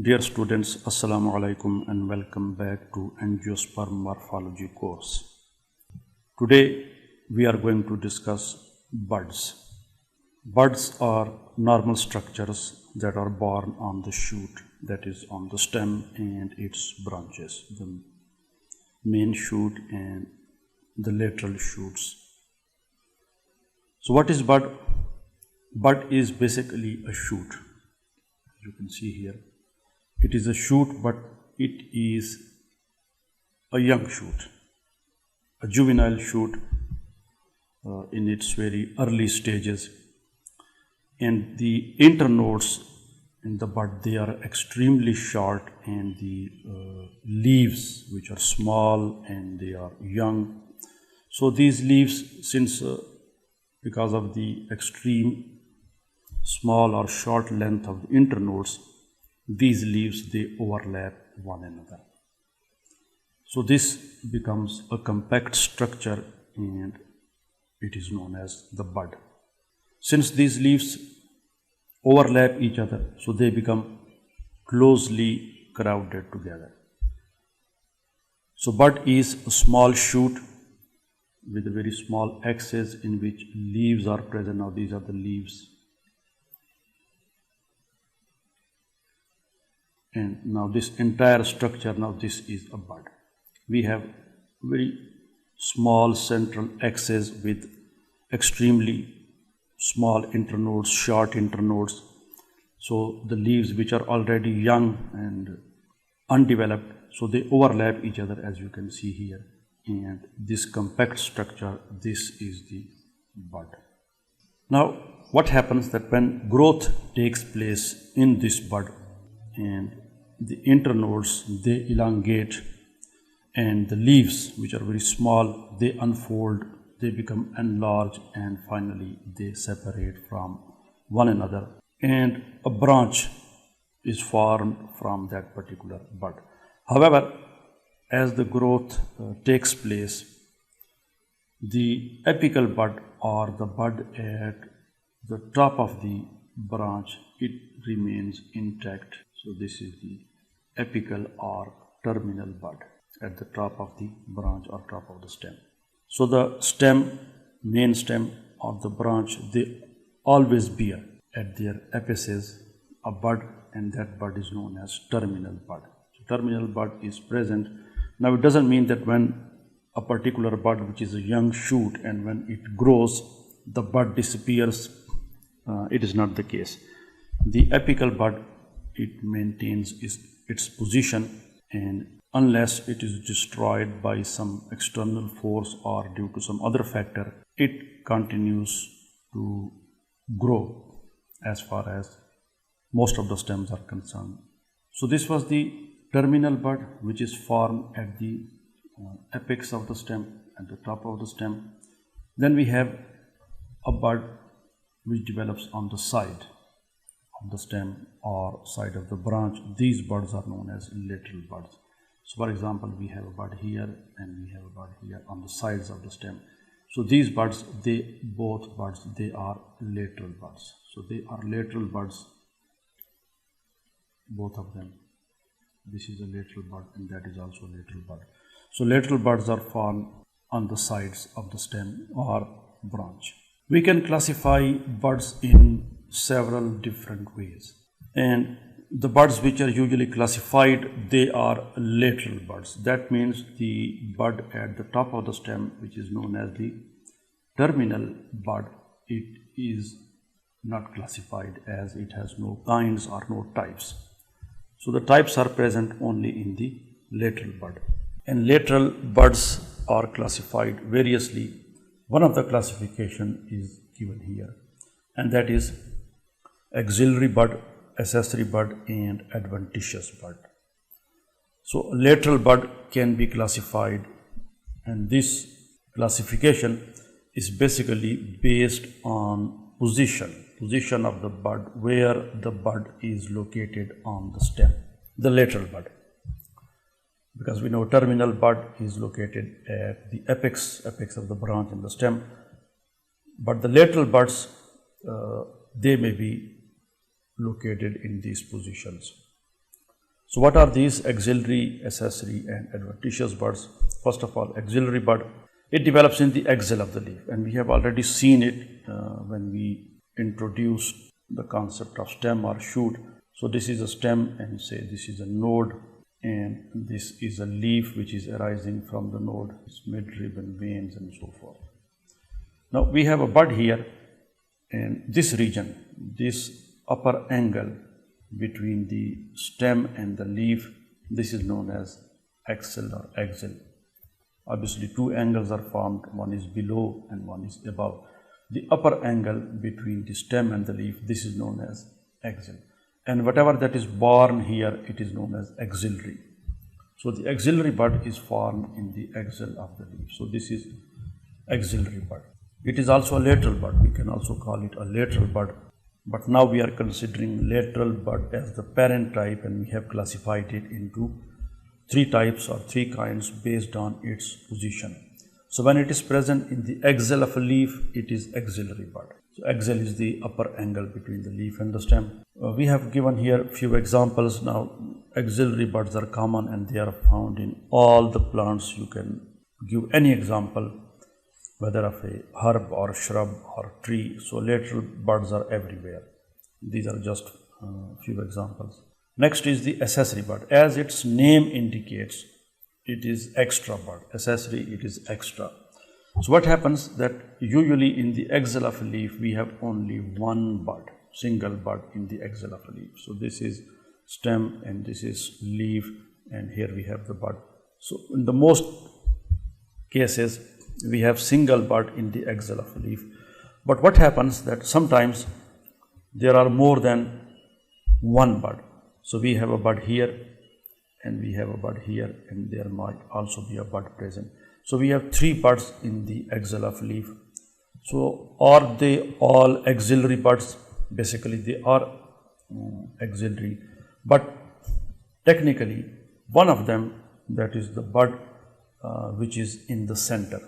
Dear students, Assalamu alaikum and welcome back to Angiosperm Morphology course. Today we are going to discuss buds. Buds are normal structures that are born on the shoot, that is on the stem and its branches, the main shoot and the lateral shoots. So what is bud? Bud is basically a shoot, as you can see here. It is a shoot, but it is a young shoot, a juvenile shoot in its very early stages. And the internodes in the bud, they are extremely short, and the leaves, which are small and they are young. So these leaves, since because of the extreme small or short length of the internodes, these leaves, they overlap one another. So this becomes a compact structure and it is known as the bud. Since these leaves overlap each other, so they become closely crowded together. So bud is a small shoot with a very small axis in which leaves are present. Now these are the leaves. And now this entire structure, now this is a bud. We have very small central axis with extremely small internodes, short internodes. So the leaves which are already young and undeveloped, so they overlap each other, as you can see here. And this compact structure, this is the bud. Now what happens that when growth takes place in this bud, and the internodes, they elongate, and the leaves, which are very small, they unfold, they become enlarged, and finally they separate from one another, and a branch is formed from that particular bud. However, as the growth takes place, the apical bud, or the bud at the top of the branch, it remains intact. So this is the apical or terminal bud at the top of the branch or top of the stem. So the stem, main stem or the branch, they always bear at their apices a bud, and that bud is known as terminal bud. So terminal bud is present. Now it doesn't mean that when a particular bud, which is a young shoot, and when it grows, the bud disappears. It is not the case. The apical bud, it maintains its position, and unless it is destroyed by some external force or due to some other factor, it continues to grow as far as most of the stems are concerned. So this was the terminal bud, which is formed at the apex of the stem, at the top of the stem. Then we have a bud which develops on the side of the stem or side of the branch. These buds are known as lateral buds. So for example, we have a bud here and we have a bud here on the sides of the stem. So these buds, both buds, they are lateral buds. So they are lateral buds, both of them. This is a lateral bud and that is also a lateral bud. So lateral buds are formed on the sides of the stem or branch. We can classify buds in several different ways, and the buds which are usually classified, they are lateral buds. That means the bud at the top of the stem, which is known as the terminal bud, it is not classified as it has no kinds or no types. So the types are present only in the lateral bud, and lateral buds are classified variously. One of the classification is given here, and that is axillary bud, accessory bud, and adventitious bud. So lateral bud can be classified, and this classification is basically based on position of the bud, where the bud is located on the stem, the lateral bud. Because we know terminal bud is located at the apex of the branch and the stem, but the lateral buds, they may be located in these positions. So what are these auxiliary, accessory and adventitious buds? First of all, auxiliary bud, it develops in the axil of the leaf, and we have already seen it when we introduced the concept of stem or shoot. So this is a stem, and say this is a node, and this is a leaf which is arising from the node, its midrib and veins and so forth. Now we have a bud here, and this region, this upper angle between the stem and the leaf, this is known as axil or axil. Obviously two angles are formed, one is below and one is above. The upper angle between the stem and the leaf, this is known as axil. And whatever that is born here, it is known as axillary. So the axillary bud is formed in the axil of the leaf. So this is axillary bud. It is also a lateral bud. We can also call it a lateral bud. But now we are considering lateral bud as the parent type, and we have classified it into three types or three kinds based on its position. So when it is present in the axil of a leaf, it is axillary bud. So axil is the upper angle between the leaf and the stem. We have given here few examples. Now axillary buds are common and they are found in all the plants. You can give any example, whether of a herb or shrub or tree. So lateral buds are everywhere. These are just few examples. Next is the accessory bud. As its name indicates, it is extra bud. Accessory, it is extra. So what happens that usually in the axil of a leaf, we have only one bud, single bud in the axil of a leaf. So this is stem and this is leaf, and here we have the bud. So in the most cases, we have single bud in the axil of a leaf. But what happens that sometimes there are more than one bud. So we have a bud here and we have a bud here, and there might also be a bud present. So we have three buds in the axil of leaf. So are they all axillary buds? Basically they are axillary, but technically one of them, that is the bud which is in the center.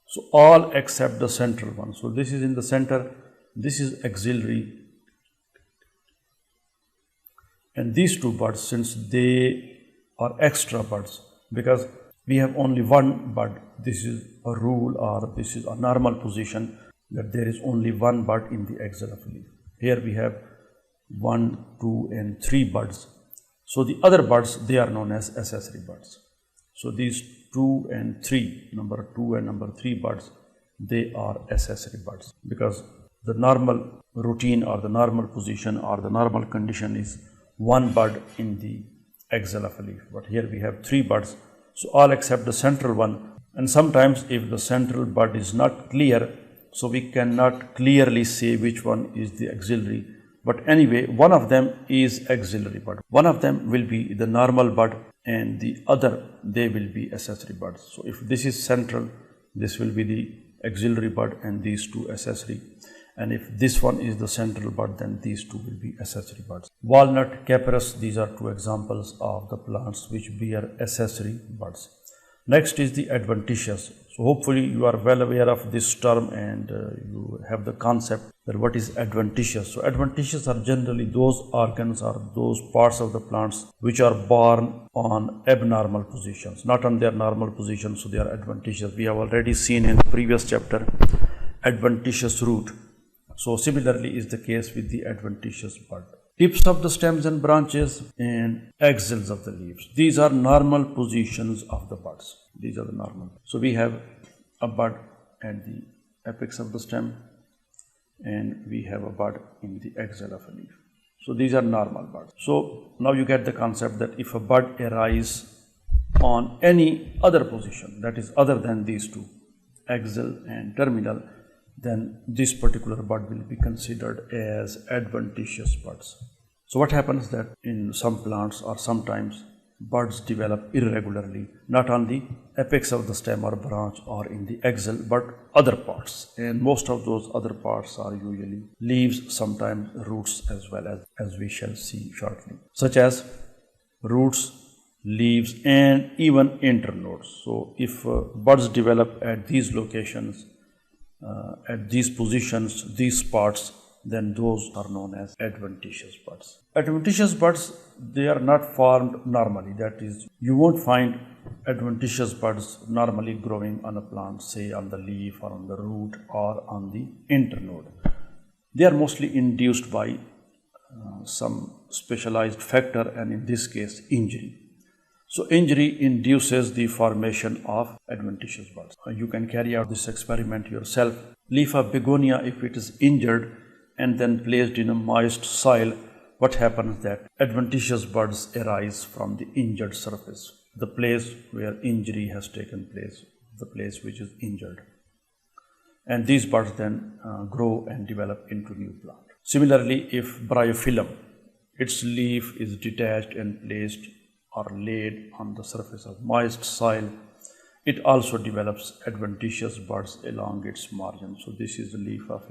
So all except the central one. So this is in the center, this is axillary, and these two buds, since they are extra buds, because we have only one bud, this is a rule or this is a normal position that there is only one bud in the axil of a leaf. Here we have 1, 2 and 3 buds. So the other buds, they are known as accessory buds. So these 2 and 3, number 2 and number 3 buds, they are accessory buds, because the normal routine or the normal position or the normal condition is one bud in the axil of a leaf. But here we have 3 buds, so all except the central one. And sometimes if the central bud is not clear, so we cannot clearly say which one is the axillary. But anyway, one of them is axillary bud. One of them will be the normal bud, and the other, they will be accessory buds. So if this is central, this will be the axillary bud and these two accessory. And if this one is the central bud, then these two will be accessory buds. Walnut, Capparis, these are two examples of the plants which bear accessory buds. Next is the adventitious. So hopefully you are well aware of this term, and you have the concept that what is adventitious. So adventitious are generally those organs or those parts of the plants which are born on abnormal positions, not on their normal position, so they are adventitious. We have already seen in the previous chapter adventitious root. So similarly is the case with the adventitious bud. Tips of the stems and branches and axils of the leaves. These are normal positions of the buds. These are the normal. So we have a bud at the apex of the stem, and we have a bud in the axil of a leaf. So these are normal buds. So now you get the concept that if a bud arises on any other position, that is other than these two, axil and terminal, then this particular bud will be considered as adventitious buds. So what happens that in some plants or sometimes buds develop irregularly, not on the apex of the stem or branch or in the axil, but other parts. And most of those other parts are usually leaves, sometimes roots as well, as we shall see shortly, such as roots, leaves and even internodes. So if buds develop at these locations, at these positions, these spots, then those are known as adventitious buds. Adventitious buds, they are not formed normally. That is, you won't find adventitious buds normally growing on a plant, say on the leaf or on the root or on the internode. They are mostly induced by some specialized factor, and in this case injury. So injury induces the formation of adventitious buds. You can carry out this experiment yourself. Leaf of begonia, if it is injured and then placed in a moist soil, what happens that adventitious buds arise from the injured surface, the place where injury has taken place, the place which is injured. And these buds then grow and develop into new plant. Similarly, if bryophyllum, its leaf is detached and placed or laid on the surface of moist soil, it also develops adventitious buds along its margin. So this is a leaf of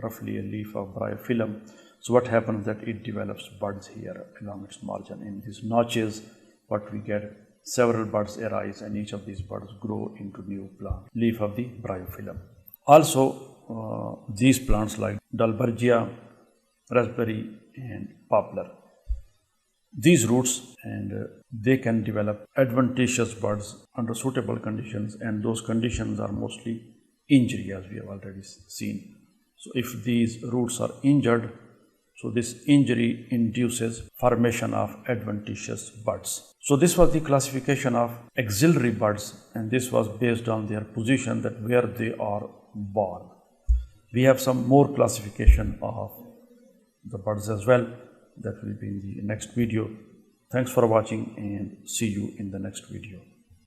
roughly a leaf of bryophyllum. So what happens that it develops buds here along its margin. In these notches, what we get, several buds arise, and each of these buds grow into new plant, leaf of the bryophyllum. Also, these plants like Dalbergia, raspberry and poplar, these roots, and they can develop adventitious buds under suitable conditions, and those conditions are mostly injury, as we have already seen. So if these roots are injured, so this injury induces formation of adventitious buds. So this was the classification of axillary buds, and this was based on their position, that where they are born. We have some more classification of the buds as well. That will be in the next video. Thanks for watching, and see you in the next video.